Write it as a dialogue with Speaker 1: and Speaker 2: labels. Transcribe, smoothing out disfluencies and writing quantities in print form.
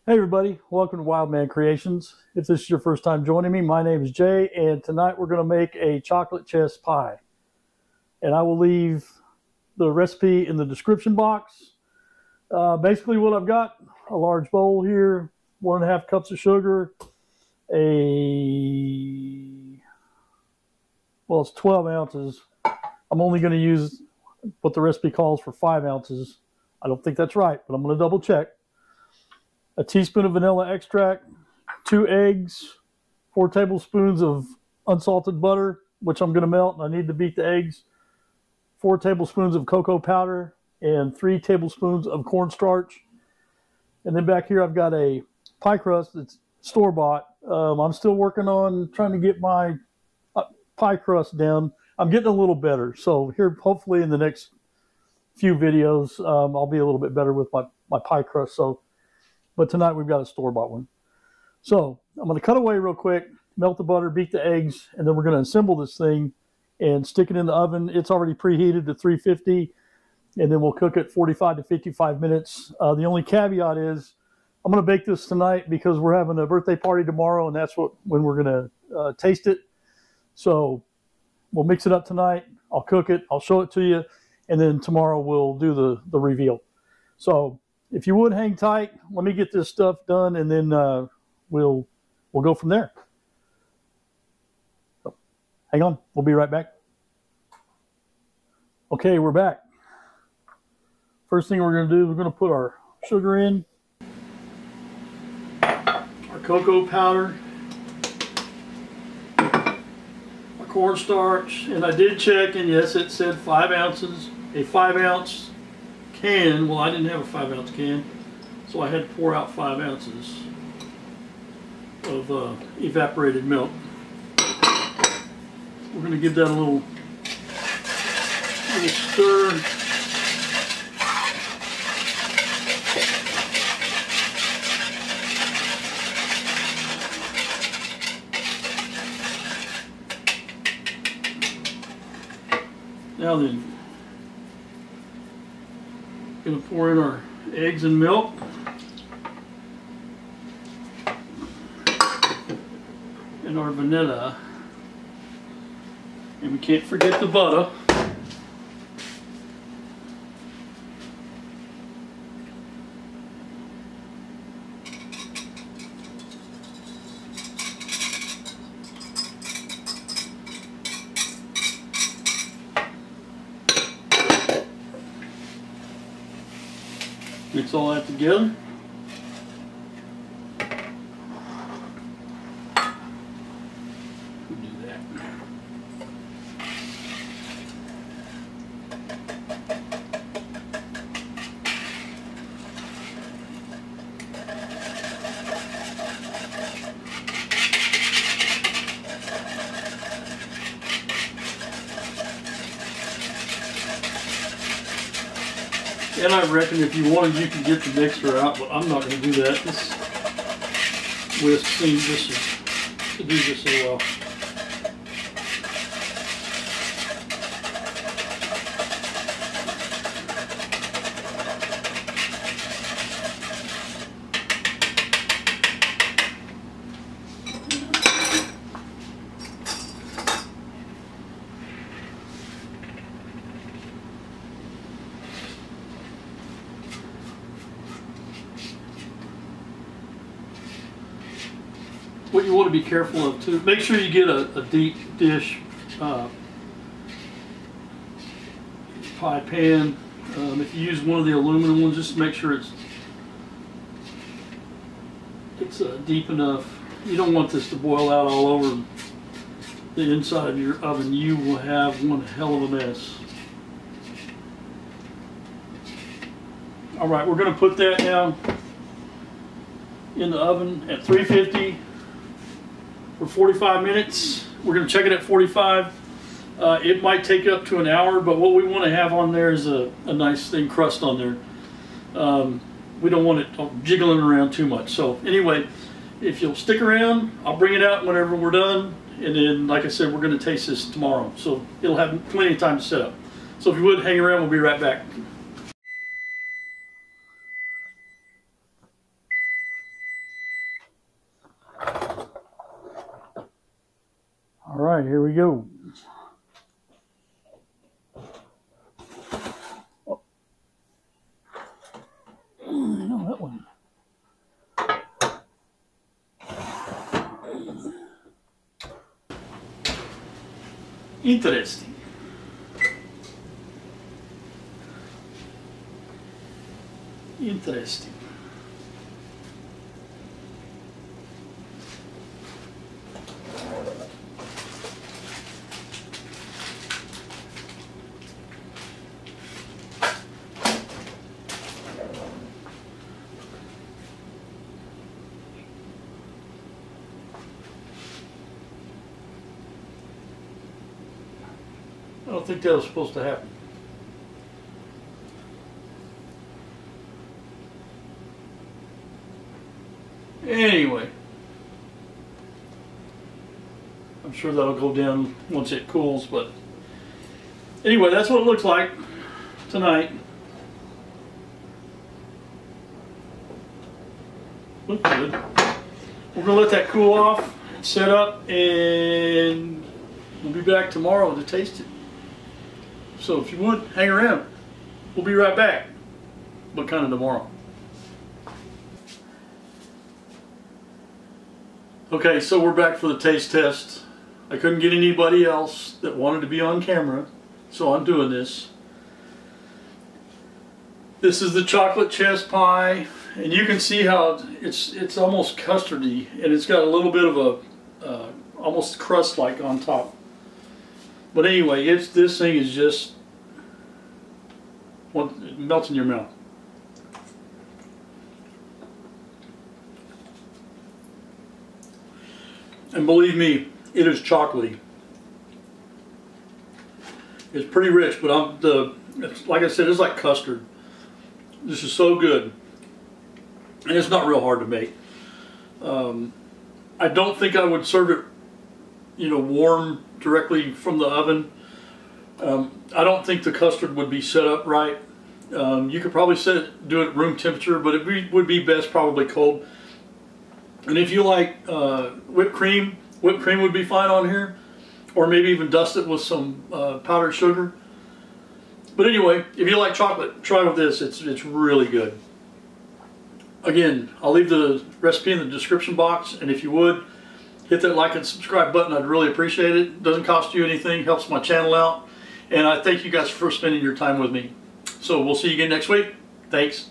Speaker 1: Hey everybody, welcome to Wild Man Creations. If this is your first time joining me, my name is Jay, and tonight we're going to make a chocolate chess pie. And I will leave the recipe in the description box. Basically what I've got, a large bowl here, 1.5 cups of sugar, it's 12 ounces. I'm only going to use what the recipe calls for 5 ounces. I don't think that's right, but I'm going to double check. A teaspoon of vanilla extract, 2 eggs, 4 tablespoons of unsalted butter, which I'm going to melt, and I need to beat the eggs, 4 tablespoons of cocoa powder, and 3 tablespoons of cornstarch. And then back here I've got a pie crust that's store-bought. I'm still working on trying to get my pie crust down. I'm getting a little better, so here hopefully in the next few videos I'll be a little bit better with my pie crust. But tonight we've got a store-bought one. So I'm going to cut away real quick, melt the butter, beat the eggs, and then we're going to assemble this thing and stick it in the oven. It's already preheated to 350, and then we'll cook it 45 to 55 minutes. The only caveat is I'm going to bake this tonight because we're having a birthday party tomorrow, and that's when we're going to taste it. So we'll mix it up tonight. I'll cook it. I'll show it to you, and then tomorrow we'll do the reveal. So if you would, hang tight. Let me get this stuff done, and then we'll go from there. So, hang on. We'll be right back. Okay, we're back. First thing we're going to do, we're going to put our sugar in, our cocoa powder, our cornstarch, and I did check, and yes, it said 5 ounces. A 5-ounce can, well, I didn't have a 5-ounce can, so I had to pour out 5 ounces of evaporated milk. We're going to give that a little stir. Now then, going to pour in our eggs and milk. And our vanilla. And we can't forget the butter. Mix all that together. We'll do that. And I reckon if you wanted, you could get the mixer out, but I'm not going to do that. This whisk seems to do this so well. What you want to be careful of too, make sure you get a deep dish pie pan. If you use one of the aluminum ones, just make sure it's deep enough. You don't want this to boil out all over the inside of your oven. You will have one hell of a mess. All right, we're going to put that now in the oven at 350 for 45 minutes. We're going to check it at 45. It might take up to an hour, but what we want to have on there is a nice thin crust on there. We don't want it jiggling around too much. So anyway, if you'll stick around, I'll bring it out whenever we're done. And then, like I said, we're going to taste this tomorrow. So it'll have plenty of time to set up. So if you would, hang around, we'll be right back. right, here we go. No, that one. Interesting. Interesting. I don't think that was supposed to happen. Anyway, I'm sure that'll go down once it cools, but anyway, that's what it looks like tonight. Look good. We're gonna let that cool off, set up, and we'll be back tomorrow to taste it. So if you want, hang around. We'll be right back, but kind of tomorrow. Okay, so we're back for the taste test. I couldn't get anybody else that wanted to be on camera, so I'm doing this. This is the chocolate chess pie, and you can see how it's almost custardy, and it's got a little bit of a almost crust-like on top. But anyway, this thing is just, it melts in your mouth. And believe me, it is chocolatey. It's pretty rich, but like I said, it's like custard. This is so good, and it's not real hard to make. I don't think I would serve it, warm directly from the oven. I don't think the custard would be set up right. You could probably do it at room temperature, but it would be best probably cold. And if you like whipped cream would be fine on here, or maybe even dust it with some powdered sugar. But anyway, if you like chocolate, try it with this. It's really good. Again, I'll leave the recipe in the description box, and if you would, hit that like and subscribe button. I'd really appreciate it. It doesn't cost you anything, helps my channel out, and I thank you guys for spending your time with me. So we'll see you again next week. Thanks.